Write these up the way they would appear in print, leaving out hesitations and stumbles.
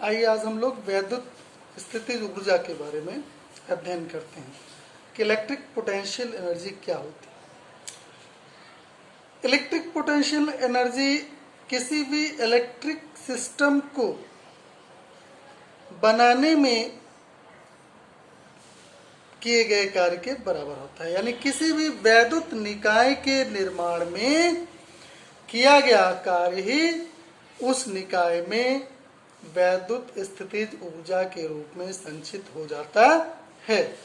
आइए आज हम लोग वैद्युत स्थितिज ऊर्जा के बारे में अध्ययन करते हैं कि इलेक्ट्रिक पोटेंशियल एनर्जी क्या होती है। इलेक्ट्रिक पोटेंशियल एनर्जी किसी भी इलेक्ट्रिक सिस्टम को बनाने में किए गए कार्य के बराबर होता है, यानी किसी भी वैद्युत निकाय के निर्माण में किया गया कार्य ही उस निकाय में वैद्युत स्थितिज ऊर्जा के रूप में संचित हो जाता है।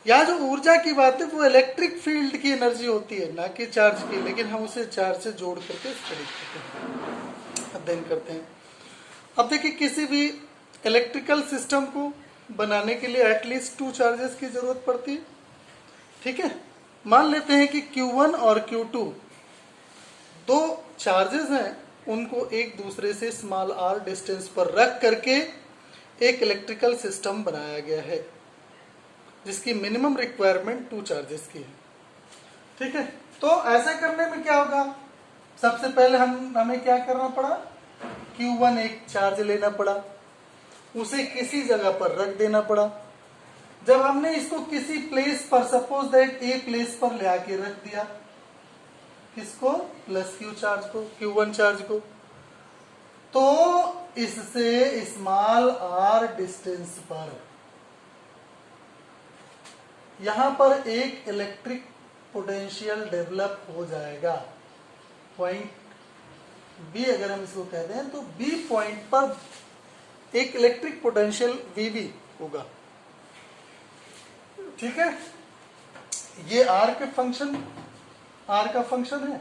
यहाँ जो ऊर्जा की बात है वो इलेक्ट्रिक फील्ड की एनर्जी होती है, ना कि चार्ज की, लेकिन हम उसे चार्ज से जोड़ करके स्टडी करते हैं, अध्ययन करते हैं। अब देखिए, किसी भी इलेक्ट्रिकल सिस्टम को बनाने के लिए एटलीस्ट 2 चार्जेस की जरूरत पड़ती है। ठीक है, मान लेते हैं कि Q1 और Q2 दो चार्जेस हैं, उनको एक दूसरे से स्मॉल r डिस्टेंस पर रख करके एक इलेक्ट्रिकल सिस्टम बनाया गया है जिसकी मिनिमम रिक्वायरमेंट 2 चार्जेस की है। ठीक है, तो ऐसा करने में क्या होगा, सबसे पहले हमें क्या करना पड़ा, Q1 एक चार्ज लेना पड़ा, उसे किसी जगह पर रख देना पड़ा। जब हमने इसको किसी प्लेस पर, सपोज दैट ए प्लेस पर ले आके रख दिया, किसको, प्लस Q चार्ज को, Q1 चार्ज को, तो इससे स्मॉल r डिस्टेंस पर यहां पर एक इलेक्ट्रिक पोटेंशियल डेवलप हो जाएगा। पॉइंट बी अगर हम इसको कहते हैं तो बी पॉइंट पर एक इलेक्ट्रिक पोटेंशियल VV होगा। ठीक है, ये R का फंक्शन है,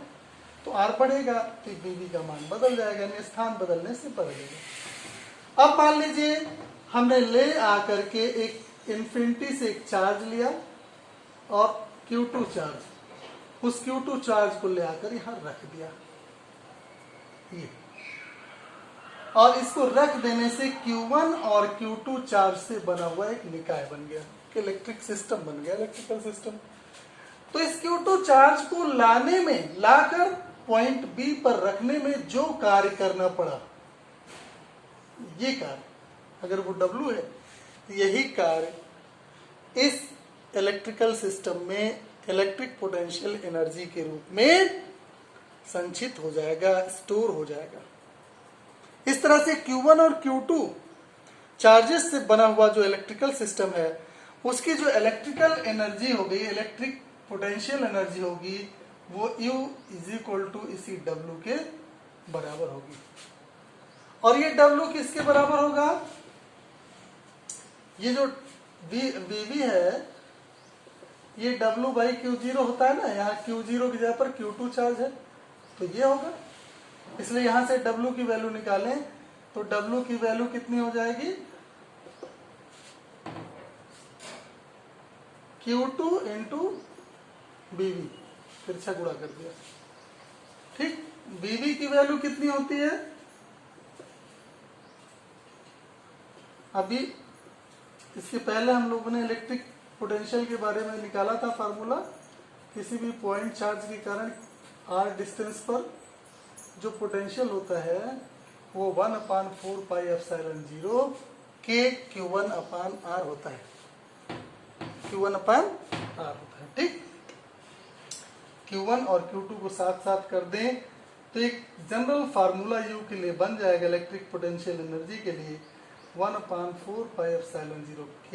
तो R बढ़ेगा तो VV का मान बदल जाएगा, यानी स्थान बदलने से बदलेगा। अब मान लीजिए हमने ले आकर के एक इन्फिनिटी से एक चार्ज लिया और Q2 चार्ज, उस Q2 चार्ज को ले आकर यहां रख दिया, ये, और इसको रख देने से Q1 और Q2 चार्ज से बना हुआ एक निकाय बन गया, इलेक्ट्रिक सिस्टम बन गया, इलेक्ट्रिकल सिस्टम। तो इस Q2 चार्ज को लाने में, लाकर पॉइंट B पर रखने में जो कार्य करना पड़ा, ये कार्य, अगर वो W है, यही कार्य इस इलेक्ट्रिकल सिस्टम में इलेक्ट्रिक पोटेंशियल एनर्जी के रूप में संचित हो जाएगा, स्टोर हो जाएगा। इस तरह से Q1 और Q2 चार्जेस से बना हुआ जो इलेक्ट्रिकल सिस्टम है, उसकी जो इलेक्ट्रिकल एनर्जी होगी, इलेक्ट्रिक पोटेंशियल एनर्जी होगी, वो U = इसी W के बराबर होगी। और ये W किसके बराबर होगा, ये जो VV है, ये W/Q0 होता है ना, यहाँ Q0 की जगह पर Q2 चार्ज है, तो ये होगा। इसलिए यहां से W की वैल्यू निकालें तो W की वैल्यू कितनी हो जाएगी, Q2 × BV, फिर से गुणा कर दिया। ठीक, BV की वैल्यू कितनी होती है, अभी इसके पहले हम लोगों ने इलेक्ट्रिक पोटेंशियल के बारे में निकाला था फार्मूला, किसी भी पॉइंट चार्ज के कारण r डिस्टेंस पर जो पोटेंशियल होता है वो 1/4πε0 k Q1/r होता है, Q1/r होता है। ठीक, Q1 और Q2 को साथ साथ कर दें तो एक जनरल फार्मूला U के लिए बन जाएगा, इलेक्ट्रिक पोटेंशियल एनर्जी के लिए 1/4πε0 k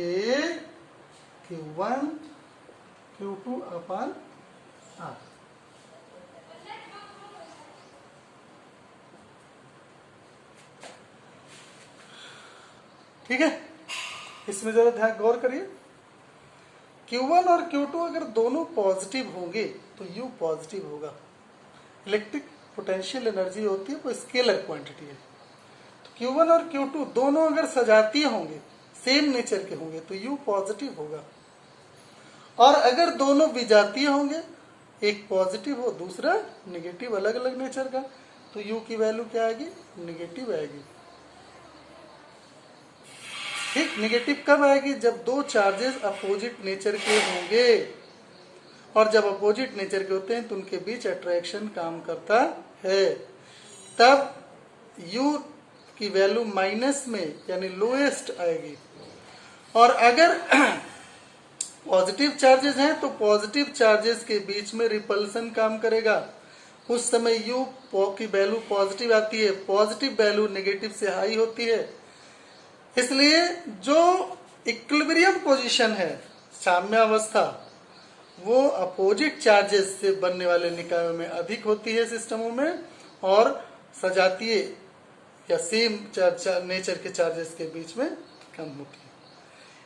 Q1 Q2/r। ठीक है, इसमें जरा ध्यान गौर करिए। Q1 और Q2 अगर दोनों पॉजिटिव होंगे तो U पॉजिटिव होगा। इलेक्ट्रिक पोटेंशियल एनर्जी होती है वो स्केलर क्वांटिटी है, तो Q1 और Q2 दोनों अगर सजातीय होंगे, सेम नेचर के होंगे, तो U पॉजिटिव होगा। और अगर दोनों विजातीय होंगे, एक पॉजिटिव हो दूसरा नेगेटिव, अलग अलग नेचर का, तो U की वैल्यू क्या आएगी, नेगेटिव आएगी। ठीक, नेगेटिव कब आएगी, जब दो चार्जेस अपोजिट नेचर के होंगे, और जब अपोजिट नेचर के होते हैं तो उनके बीच अट्रैक्शन काम करता है, तब U की वैल्यू माइनस में यानी लोएस्ट आएगी। और अगर पॉजिटिव चार्जेस हैं तो पॉजिटिव चार्जेस के बीच में रिपल्सन काम करेगा, उस समय U की वैल्यू पॉजिटिव आती है, पॉजिटिव वैल्यू नेगेटिव से हाई होती है। इसलिए जो इक्विलिब्रियम पोजीशन है, साम्यावस्था, वो अपोजिट चार्जेस से बनने वाले निकायों में अधिक होती है सिस्टमों में, और सजातीय या सेम नेचर के चार्जेस के बीच में कम होती है।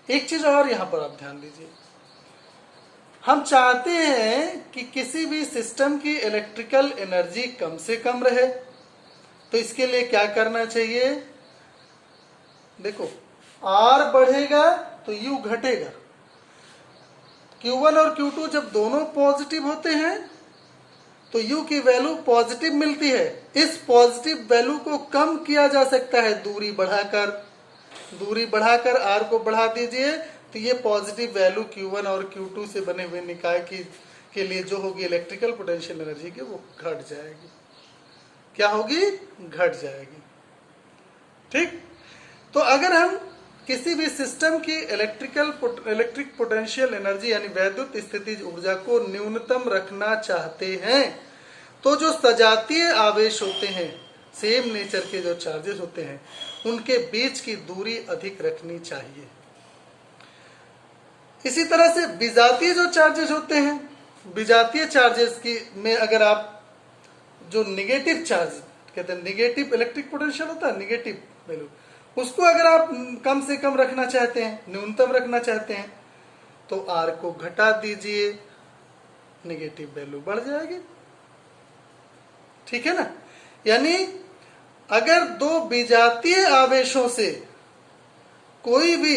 एक चीज और यहां पर आप ध्यान दीजिए, हम चाहते हैं कि किसी भी सिस्टम की इलेक्ट्रिकल एनर्जी कम से कम रहे, तो इसके लिए क्या करना चाहिए? देखो, R बढ़ेगा तो U घटेगा। Q1 और Q2 जब दोनों पॉजिटिव होते हैं तो U की वैल्यू पॉजिटिव मिलती है। इस पॉजिटिव वैल्यू को कम किया जा सकता है दूरी बढ़ाकर R को बढ़ा दीजिए, तो ये पॉजिटिव वैल्यू Q1 और Q2 से बने हुए निकाय के लिए जो होगी इलेक्ट्रिकल पोटेंशियल एनर्जी की, वो घट जाएगी। क्या होगी? घट जाएगी। ठीक, तो अगर हम किसी भी सिस्टम की इलेक्ट्रिक पोटेंशियल एनर्जी यानी वैद्युत स्थितिज ऊर्जा को न्यूनतम रखना चाहते हैं, तो जो सजातीय आवेश होते हैं, सेम नेचर के जो चार्जेस होते हैं, उनके बीच की दूरी अधिक रखनी चाहिए। इसी तरह से विजातीय जो चार्जेस होते हैं, विजातीय चार्जेस की में अगर आप जो निगेटिव चार्ज कहते हैं, निगेटिव इलेक्ट्रिक पोटेंशियल होता है, निगेटिव वैल्यू, उसको अगर आप कम से कम रखना चाहते हैं, न्यूनतम रखना चाहते हैं, तो R को घटा दीजिए, नेगेटिव वैल्यू बढ़ जाएगी। ठीक है ना? यानी अगर दो विजातीय आवेशों से कोई भी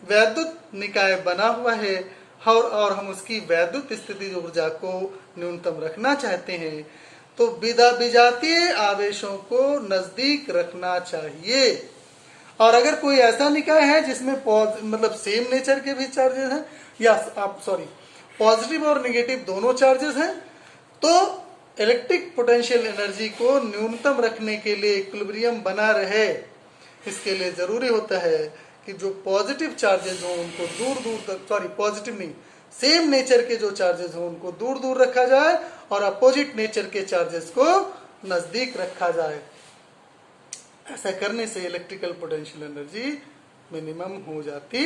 वैद्युत निकाय बना हुआ है और हम उसकी वैद्युत स्थितिज ऊर्जा को न्यूनतम रखना चाहते हैं, तो विजातीय आवेशों को नजदीक रखना चाहिए। और अगर कोई ऐसा निकाय है जिसमें मतलब सेम नेचर के भी चार्जेस हैं, या आप पॉजिटिव और नेगेटिव दोनों चार्जेस हैं, तो इलेक्ट्रिक पोटेंशियल एनर्जी को न्यूनतम रखने के लिए, इक्विलिब्रियम बना रहे, इसके लिए जरूरी होता है कि जो पॉजिटिव चार्जेस हों उनको दूर दूर तक, पॉजिटिव नहीं, सेम नेचर के जो चार्जेस हों उनको दूर दूर रखा जाए और अपोजिट नेचर के चार्जेस को नजदीक रखा जाए। ऐसा करने से इलेक्ट्रिकल पोटेंशियल एनर्जी मिनिमम हो जाती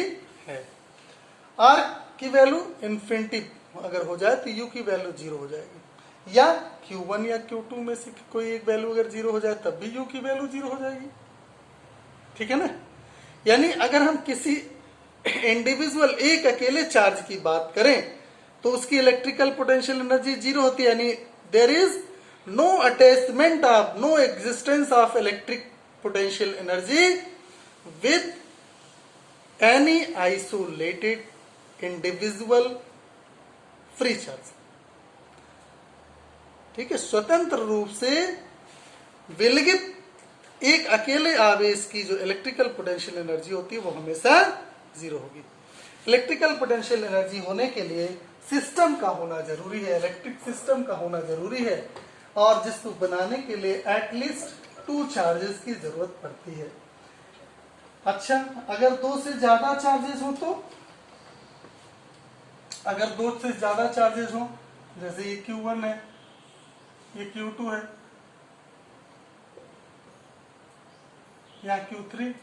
है। R की वैल्यू इन्फिनिटी अगर हो जाए तो U की वैल्यू 0 हो जाएगी, या Q1 या Q2 में से कोई एक वैल्यू अगर 0 हो जाए तब भी U की वैल्यू 0 हो जाएगी। ठीक है ना? यानी अगर हम किसी इंडिविजुअल एक अकेले चार्ज की बात करें तो उसकी इलेक्ट्रिकल पोटेंशियल एनर्जी 0 होती है, यानी there is no attachment of, no existence of electric potential energy with any isolated individual free charge। ठीक है, स्वतंत्र रूप से विलगित एक अकेले आवेश की जो इलेक्ट्रिकल पोटेंशियल एनर्जी होती है वो हमेशा 0 होगी। इलेक्ट्रिकल पोटेंशियल एनर्जी होने के लिए सिस्टम का होना जरूरी है, इलेक्ट्रिक सिस्टम का होना जरूरी है, और जिसको बनाने के लिए एटलीस्ट 2 चार्जेस की जरूरत पड़ती है। अच्छा, अगर 2 से ज्यादा चार्जेस हो तो, अगर 2 से ज्यादा चार्जेस हो, जैसे ये Q1 है, ये Q2 है, या Q3,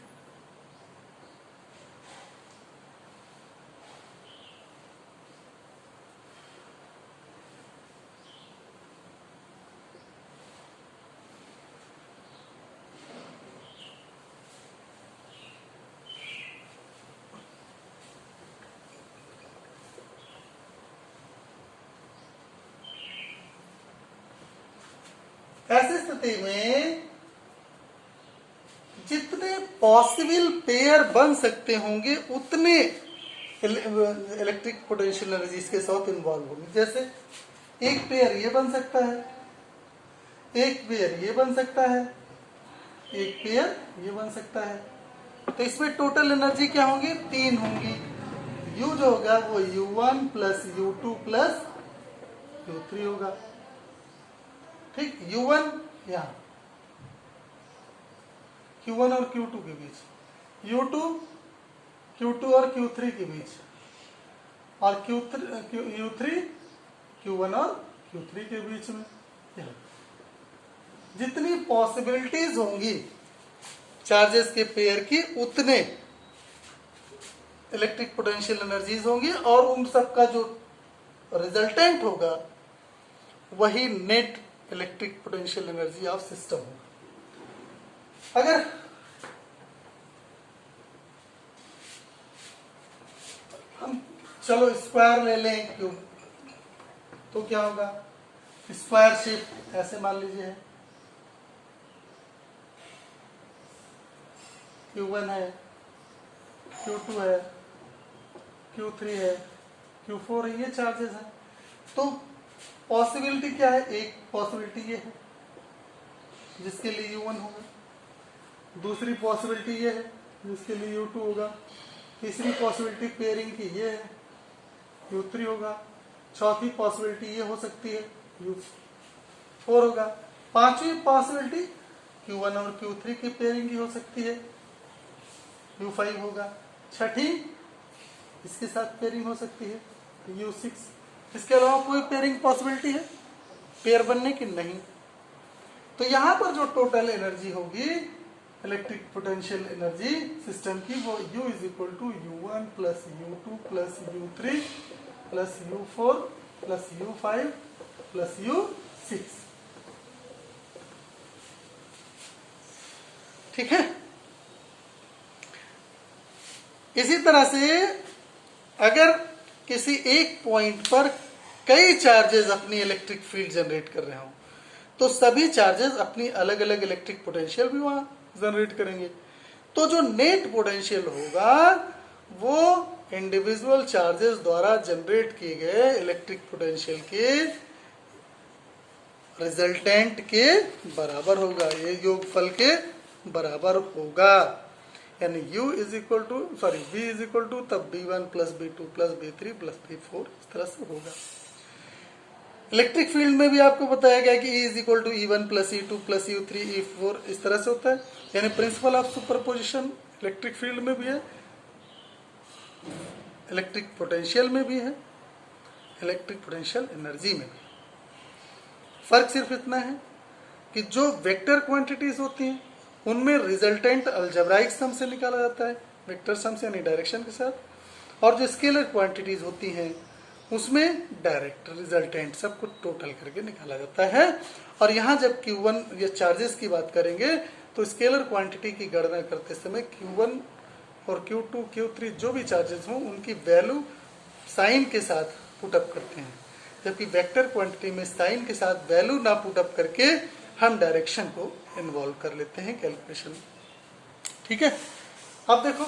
ऐसी स्थिति में जितने पॉसिबल पेयर बन सकते होंगे उतने इलेक्ट्रिक पोटेंशियल एनर्जी इसके साथ इन्वॉल्व होगी। जैसे एक पेयर ये बन सकता है, एक पेयर ये बन सकता है, एक पेयर ये बन सकता है, तो इसमें टोटल एनर्जी क्या होंगी? 3 होंगी। U जो होगा वो U1 plus U2 plus U3 होगा। ठीक, U1 यहाँ, Q1 और Q2 के बीच, U2 Q2 और Q3 के बीच, और U3 Q1 और Q3 के बीच में। जितनी पॉसिबिलिटीज होंगी चार्जेस के पेयर की, उतने इलेक्ट्रिक पोटेंशियल एनर्जीज होंगी, और उन सबका जो रिजल्टेंट होगा वही net electric potential energy of system होगा। अगर हम चलो स्क्वायर ले लें क्यूब, तो क्या होगा, स्क्वायर शेप ऐसे मान लीजिए है, Q1 है, Q2 है, Q3 है, Q4 है, ये चार्जेस है। तो पॉसिबिलिटी क्या है, एक पॉसिबिलिटी ये है जिसके लिए U1 होगा, दूसरी पॉसिबिलिटी ये है जिसके लिए U2 होगा, तीसरी पॉसिबिलिटी पेयरिंग की ये है, U3 होगा, चौथी पॉसिबिलिटी ये हो सकती है, U4 होगा, पांचवी पॉसिबिलिटी Q1 और Q3 की पेयरिंग की हो सकती है, U5 होगा, छठी इसके साथ पेयरिंग हो सकती है, U6। इसके अलावा कोई पेयरिंग पॉसिबिलिटी है पेयर बनने की? नहीं। तो यहां पर जो टोटल एनर्जी होगी इलेक्ट्रिक पोटेंशियल एनर्जी सिस्टम की, वो U is equal to U1 plus U2 plus U3 plus U4 plus U5 plus U6। ठीक है। इसी तरह से अगर किसी एक पॉइंट पर कई चार्जेस अपनी इलेक्ट्रिक फील्ड जनरेट कर रहे हो, तो सभी चार्जेस अपनी अलग अलग इलेक्ट्रिक पोटेंशियल भी वहां जनरेट करेंगे। तो जो नेट पोटेंशियल होगा वो इंडिविजुअल चार्जेस द्वारा जनरेट किए गए इलेक्ट्रिक पोटेंशियल के रिजल्टेंट के बराबर होगा, ये योगफल के बराबर होगा। यानी U is equal to V is equal to तब B1 plus B2 plus B3 plus B4 इस तरह से होगा। इलेक्ट्रिक फील्ड में भी आपको बताया गया कि E is equal to E1 plus E2 plus U3 E4 इस तरह से होता है। यानी principle of superposition electric field में भी है, इलेक्ट्रिक पोटेंशियल में भी है, इलेक्ट्रिक पोटेंशियल एनर्जी में भी। फर्क सिर्फ इतना है कि जो वेक्टर क्वांटिटीज होती हैं उनमें रिजल्टेंट अलजेब्राइक सम से निकाला जाता है, वेक्टर सम से यानी डायरेक्शन के साथ, और जो स्केलर क्वांटिटीज होती हैं उसमें डायरेक्ट रिजल्टेंट सब कुछ टोटल करके निकाला जाता है। और यहाँ जब Q1 या चार्जेस की बात करेंगे तो स्केलर क्वांटिटी की गणना करते समय Q1 और Q2 Q3 जो भी चार्जेस हों उनकी वैल्यू साइन के साथ पुटअप करते हैं, जबकि वेक्टर क्वांटिटी में साइन के साथ वैल्यू ना पुटअप करके हम डायरेक्शन को इन्वॉल्व कर लेते हैं कैलकुलेशन। ठीक है। अब देखो,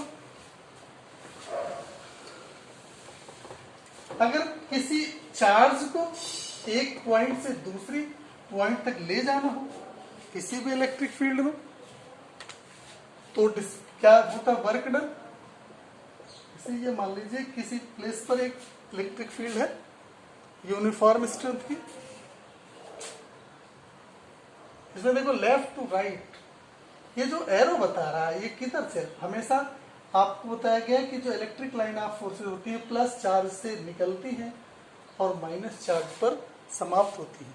अगर किसी चार्ज को एक पॉइंट से दूसरी पॉइंट तक ले जाना हो किसी भी इलेक्ट्रिक फील्ड में, तो क्या होता वर्क डन। इसे ये मान लीजिए किसी प्लेस पर एक इलेक्ट्रिक फील्ड है यूनिफॉर्म स्ट्रेंथ की, इसमें देखो लेफ्ट टू राइट ये जो एरो बता रहा है ये किधर से, हमेशा आपको बताया गया कि जो इलेक्ट्रिक लाइन ऑफ फोर्सेस होती है प्लस चार्ज से निकलती है और माइनस चार्ज पर समाप्त होती है।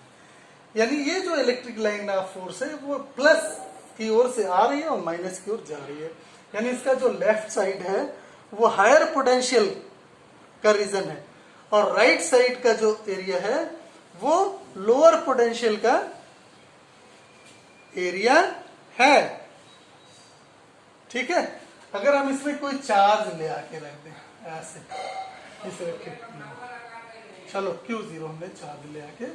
यानी ये जो इलेक्ट्रिक लाइन ऑफ फोर्स है वो प्लस की ओर से आ रही है और माइनस की ओर जा रही है। यानी इसका जो लेफ्ट साइड है वो हायर पोटेंशियल का रीजन है और राइट साइड का जो एरिया है वो लोअर पोटेंशियल का एरिया है। ठीक है। अगर हम इसमें कोई चार्ज ले आके रख दें ऐसे इस इलेक्ट्रिक, चलो Q0 हमने चार्ज ले आके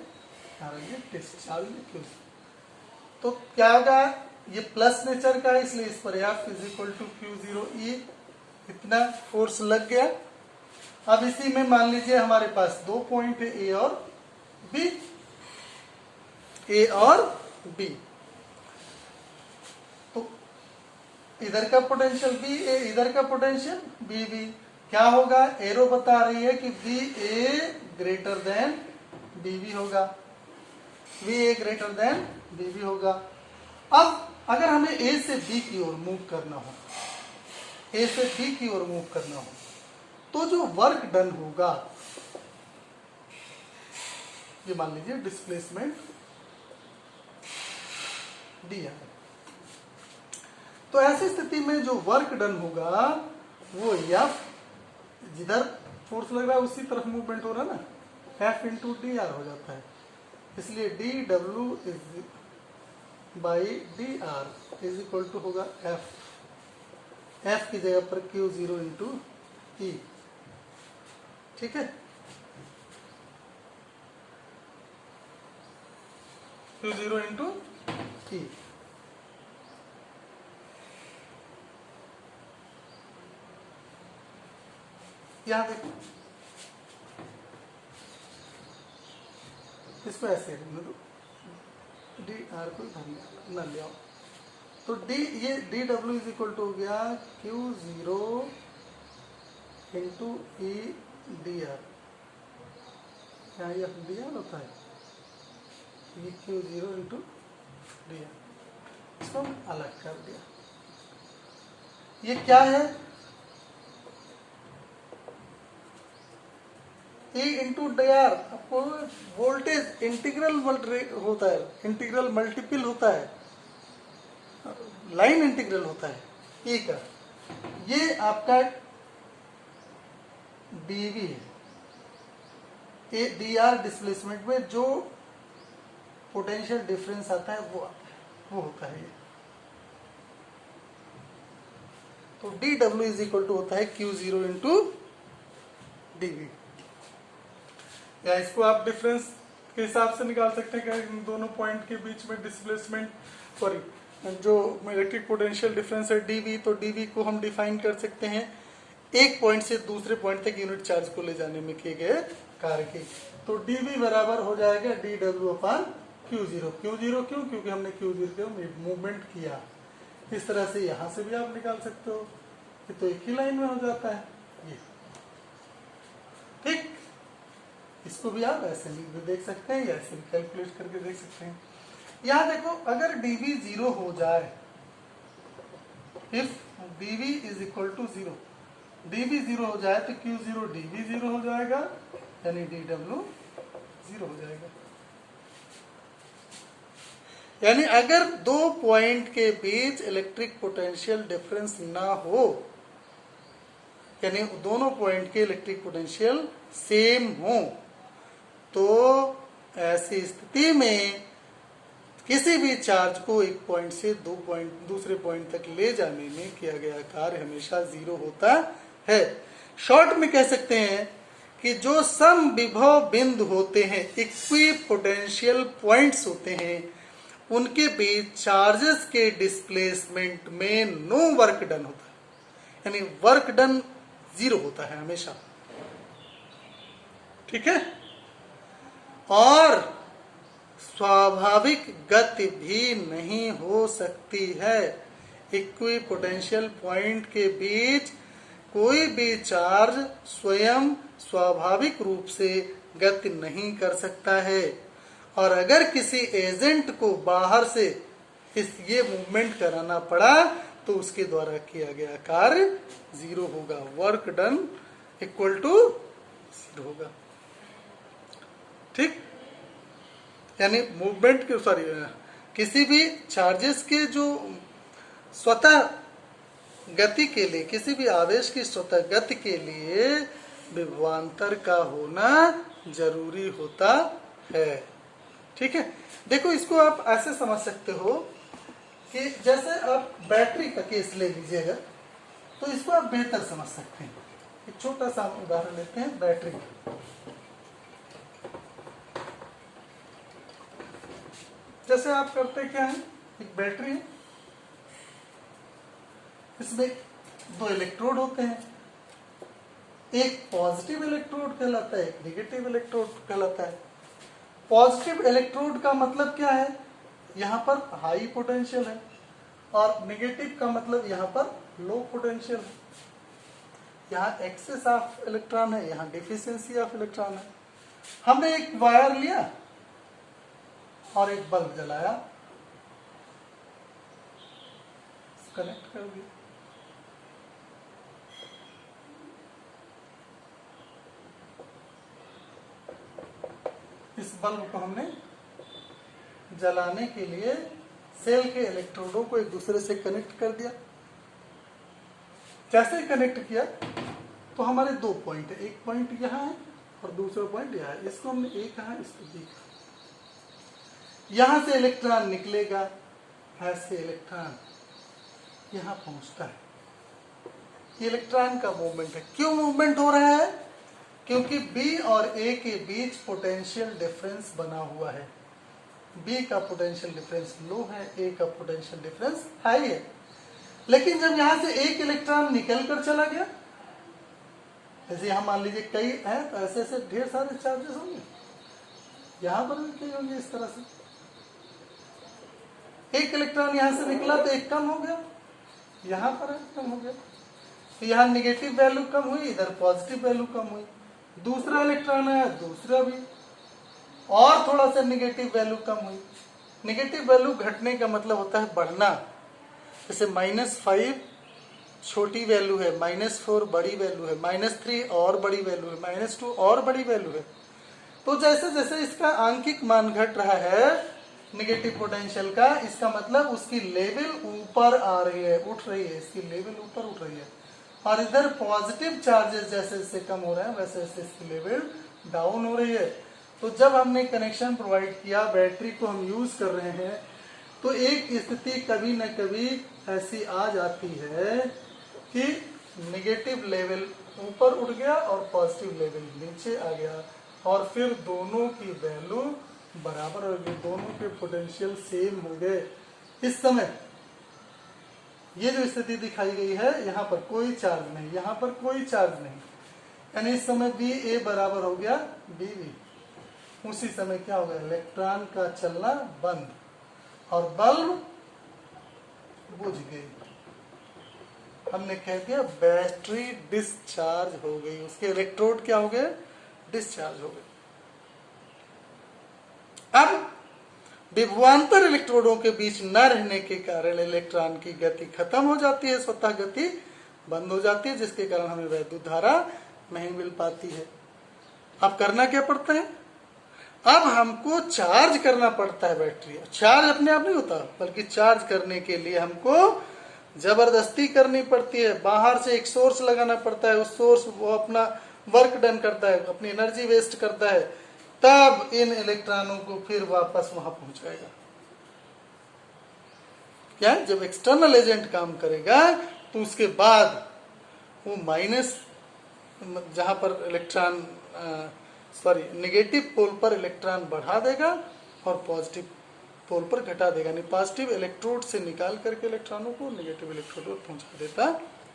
टेस्ट चार्ज Q0, तो क्या होगा, ये प्लस नेचर का है इसलिए इस पर F is equal to Q0E इतना फोर्स लग गया। अब इसी में मान लीजिए हमारे पास दो पॉइंट है A और B, A और B, तो इधर का पोटेंशियल BA, इधर का पोटेंशियल BB, क्या होगा, एरो बता रही है कि VA ग्रेटर देन BB होगा, VA ग्रेटर देन BB होगा। अब अगर हमें ए से बी की ओर मूव करना हो, ए से बी की ओर मूव करना हो, तो जो वर्क डन होगा, ये मान लीजिए डिस्प्लेसमेंट डी है, तो ऐसी स्थिति में जो वर्क डन होगा वो एफ, जिधर फोर्स लग रहा है उसी तरफ मूवमेंट हो रहा है ना, एफ इंटू डी आर हो जाता है। इसलिए D W is by D R is equal to होगा एफ, एफ की जगह पर क्यू जीरो इंटू ई। ठीक है, क्यू जीरो इंटू ई। यहां देखो, इसको ऐसे डी आर को न ले आओ, तो डी, ये D W is equal to हो गया Q zero into E D R. यहाँ ये डी आर होता है, ये Q zero into D R, इसको हम अलग कर दिया। ये क्या है, E इंटू डी आर, आपको वोल्टेज इंटीग्रल होता है, इंटीग्रल मल्टीपल होता है, लाइन इंटीग्रल होता है E का। ये आपका डीवी है, ए डी आर डिस्प्लेसमेंट में जो पोटेंशियल डिफरेंस आता है वो होता है ये। तो D W is equal to होता है क्यू जीरो इंटू डीवी, या इसको आप डिफरेंस के हिसाब से निकाल सकते हैं कि इन दोनों पॉइंट के बीच में डिस्प्लेसमेंट, सॉरी जो इलेक्ट्रिक पोटेंशियल डिफरेंस है डीवी, तो डीवी को हम डिफाइन कर सकते हैं एक पॉइंट से दूसरे पॉइंट तक यूनिट चार्ज को ले जाने में किए गए कार्य की। तो डीवी बराबर हो जाएगा डी डब्ल्यू अपान क्यू जीरो। क्यू जीरो क्यों, क्योंकि हमने क्यू जीरो मूवमेंट किया। इस तरह से यहां से भी आप निकाल सकते हो, ये तो एक ही लाइन में हो जाता है ये। ठीक, इसको भी आप ऐसे भी देख सकते हैं या ऐसे भी कैलकुलेट करके देख सकते हैं। यहां देखो, अगर dv जीरो हो जाए, if dv is equal to zero, dv zero हो जाए तो q जीरो dv जीरो हो जाएगा, यानी dw जीरो हो जाएगा। यानी अगर दो पॉइंट के बीच इलेक्ट्रिक पोटेंशियल डिफरेंस ना हो, यानी दोनों पॉइंट के इलेक्ट्रिक पोटेंशियल सेम हो, तो ऐसी स्थिति में किसी भी चार्ज को एक पॉइंट से दूसरे पॉइंट तक ले जाने में किया गया कार्य हमेशा जीरो होता है। शॉर्ट में कह सकते हैं कि जो सम विभव बिंदु होते हैं, इक्वी पोटेंशियल पॉइंट्स होते हैं, उनके बीच चार्जेस के डिस्प्लेसमेंट में नो वर्क डन होता है, यानी वर्क डन जीरो होता है हमेशा। ठीक है, और स्वाभाविक गति भी नहीं हो सकती है। इक्वी पोटेंशियल पॉइंट के बीच कोई भी चार्ज स्वयं स्वाभाविक रूप से गति नहीं कर सकता है, और अगर किसी एजेंट को बाहर से ये मूवमेंट कराना पड़ा तो उसके द्वारा किया गया कार्य जीरो होगा, work done equal to zero होगा। ठीक, यानी मूवमेंट के, सॉरी, किसी भी चार्जेस के जो स्वतः गति के लिए, किसी भी आवेश की स्वतः गति के लिए विभवांतर का होना जरूरी होता है। ठीक है, देखो इसको आप ऐसे समझ सकते हो कि जैसे आप बैटरी का केस ले लीजिएगा तो इसको आप बेहतर समझ सकते हैं। एक छोटा सा उदाहरण लेते हैं बैटरी। जैसे आप करते क्या है, एक बैटरी है, इसमें दो इलेक्ट्रोड होते हैं, एक पॉजिटिव इलेक्ट्रोड कहलाता है, एक नेगेटिव इलेक्ट्रोड कहलाता है। पॉजिटिव इलेक्ट्रोड का मतलब क्या है, यहाँ पर हाई पोटेंशियल है, और नेगेटिव का मतलब यहाँ पर लो पोटेंशियल है। यहाँ एक्सेस ऑफ इलेक्ट्रॉन है, यहाँ डिफिशियंसी ऑफ इलेक्ट्रॉन है। हमने एक वायर लिया और एक बल्ब जलाया, कनेक्ट कर दिया। इस बल्ब को हमने जलाने के लिए सेल के इलेक्ट्रोडों को एक दूसरे से कनेक्ट कर दिया। कैसे कनेक्ट किया? तो हमारे दो पॉइंट है, एक पॉइंट यहाँ है और दूसरा पॉइंट यहाँ है। इसको हमने ए कहा, इसको बी कहा। यहां से इलेक्ट्रॉन निकलेगा, ऐसे इलेक्ट्रॉन यहां पहुंचता है। ये इलेक्ट्रॉन का मूवमेंट है। क्यों मूवमेंट हो रहा है? क्योंकि बी और ए के बीच पोटेंशियल डिफरेंस बना हुआ है। बी का पोटेंशियल डिफरेंस लो है, ए का पोटेंशियल डिफरेंस हाई है। लेकिन जब यहां से एक इलेक्ट्रॉन निकल कर चला गया, जैसे यहां मान लीजिए कई है, तो ऐसे ऐसे ढेर सारे चार्जेस होंगे, यहां पर भी कई होंगे। इस तरह से एक इलेक्ट्रॉन यहां से निकला तो एक कम हो गया, यहां पर कम हो गया, तो यहां निगेटिव वैल्यू कम हुई, इधर पॉजिटिव वैल्यू कम हुई। दूसरा इलेक्ट्रॉन आया, दूसरा भी, और थोड़ा सा निगेटिव वैल्यू कम हुई। निगेटिव वैल्यू घटने का मतलब होता है बढ़ना। जैसे -5 छोटी वैल्यू है, -4 बड़ी वैल्यू है, -3 और बड़ी वैल्यू है, -2 और बड़ी वैल्यू है। तो जैसे जैसे इसका आंकिक मान घट रहा है निगेटिव पोटेंशियल का, इसका मतलब उसकी लेवल ऊपर आ रही है, उठ रही है, इसकी लेवल ऊपर उठ रही है। और इधर पॉजिटिव चार्जेस जैसे जैसे कम हो रहे हैं, वैसे वैसे इसकी लेवल डाउन हो रही है। तो जब हमने कनेक्शन प्रोवाइड किया, बैटरी को हम यूज कर रहे हैं, तो एक स्थिति कभी न कभी ऐसी आ जाती है कि नेगेटिव लेवल ऊपर उठ गया और पॉजिटिव लेवल नीचे आ गया, और फिर दोनों की वैल्यू बराबर हो गई, दोनों के पोटेंशियल सेम हो गए। इस समय ये जो स्थिति दिखाई गई है, यहाँ पर कोई चार्ज नहीं, यहाँ पर कोई चार्ज नहीं, यानी इस समय बी ए बराबर हो गया बी बी। उसी समय क्या हो गया? इलेक्ट्रॉन का चलना बंद और बल्ब बुझ गई। हमने कह दिया बैटरी डिस्चार्ज हो गई, उसके इलेक्ट्रोड क्या हो गए? डिस्चार्ज हो गए। अब विभवांतर इलेक्ट्रोडों के बीच न रहने के कारण इलेक्ट्रॉन की गति खत्म हो जाती है, स्वतः गति बंद हो जाती है, जिसके कारण हमें वैद्युत धारा नहीं मिल पाती है। अब करना क्या पड़ता है? अब हमको चार्ज करना पड़ता है बैटरी। चार्ज अपने आप नहीं होता, बल्कि चार्ज करने के लिए हमको जबरदस्ती करनी पड़ती है। बाहर से एक सोर्स लगाना पड़ता है, उस सोर्स वो अपना वर्क डन करता है, अपनी एनर्जी वेस्ट करता है, तब इन इलेक्ट्रॉनों को फिर वापस वहां पहुंचाएगा। क्या? जब एक्सटर्नल एजेंट काम करेगा तो उसके बाद वो माइनस, जहां पर इलेक्ट्रॉन नेगेटिव पोल पर इलेक्ट्रॉन बढ़ा देगा और पॉजिटिव पोल पर घटा देगा, यानी पॉजिटिव इलेक्ट्रोड से निकाल करके इलेक्ट्रॉनों को नेगेटिव इलेक्ट्रोड पर पहुंचा देता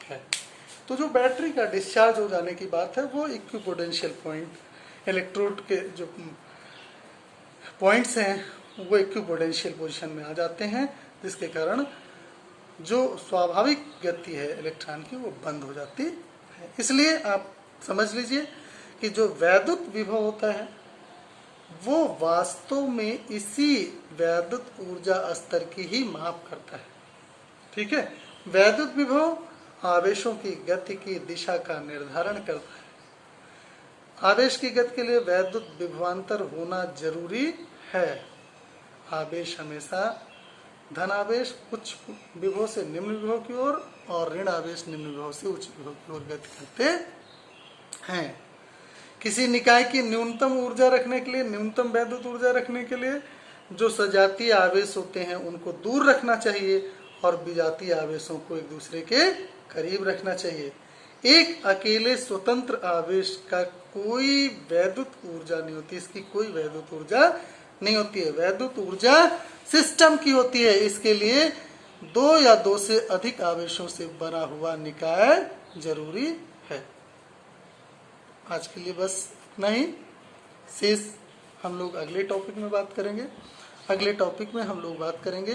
है। तो जो बैटरी का डिस्चार्ज हो जाने की बात है, वो इक्विपोटेंशियल पॉइंट, इलेक्ट्रोड के जो पॉइंट्स हैं वो इक्विपोटेंशियल पोजीशन में आ जाते हैं, जिसके कारण जो स्वाभाविक गति है इलेक्ट्रॉन की वो बंद हो जाती है। इसलिए आप समझ लीजिए कि जो वैद्युत विभव होता है वो वास्तव में इसी वैद्युत ऊर्जा स्तर की ही माप करता है। ठीक है? वैद्युत विभव आवेशों की गति की दिशा का निर्धारण करता है। आवेश की गति के लिए वैद्युत विभवांतर होना जरूरी है। आवेश हमेशा धन आवेश उच्च विभव से निम्न विभव की ओर और ऋण आवेश निम्न विभव से उच्च विभव की ओर गति करते हैं। किसी निकाय की न्यूनतम ऊर्जा रखने के लिए, न्यूनतम वैद्युत ऊर्जा रखने के लिए जो सजातीय आवेश होते हैं उनको दूर रखना चाहिए और विजातीय आवेशों को एक दूसरे के करीब रखना चाहिए। एक अकेले स्वतंत्र आवेश का कोई वैद्युत ऊर्जा नहीं होती, इसकी कोई वैद्युत ऊर्जा नहीं होती है। वैद्युत ऊर्जा सिस्टम की होती है। इसके लिए दो या दो से अधिक आवेशों से बना हुआ निकाय जरूरी है। आज के लिए बस इतना ही। शेष हम लोग अगले टॉपिक में बात करेंगे। अगले टॉपिक में हम लोग बात करेंगे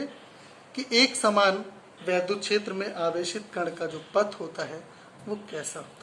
कि एक समान वैद्युत क्षेत्र में आवेशित कण का जो पथ होता है वो कैसा होता है।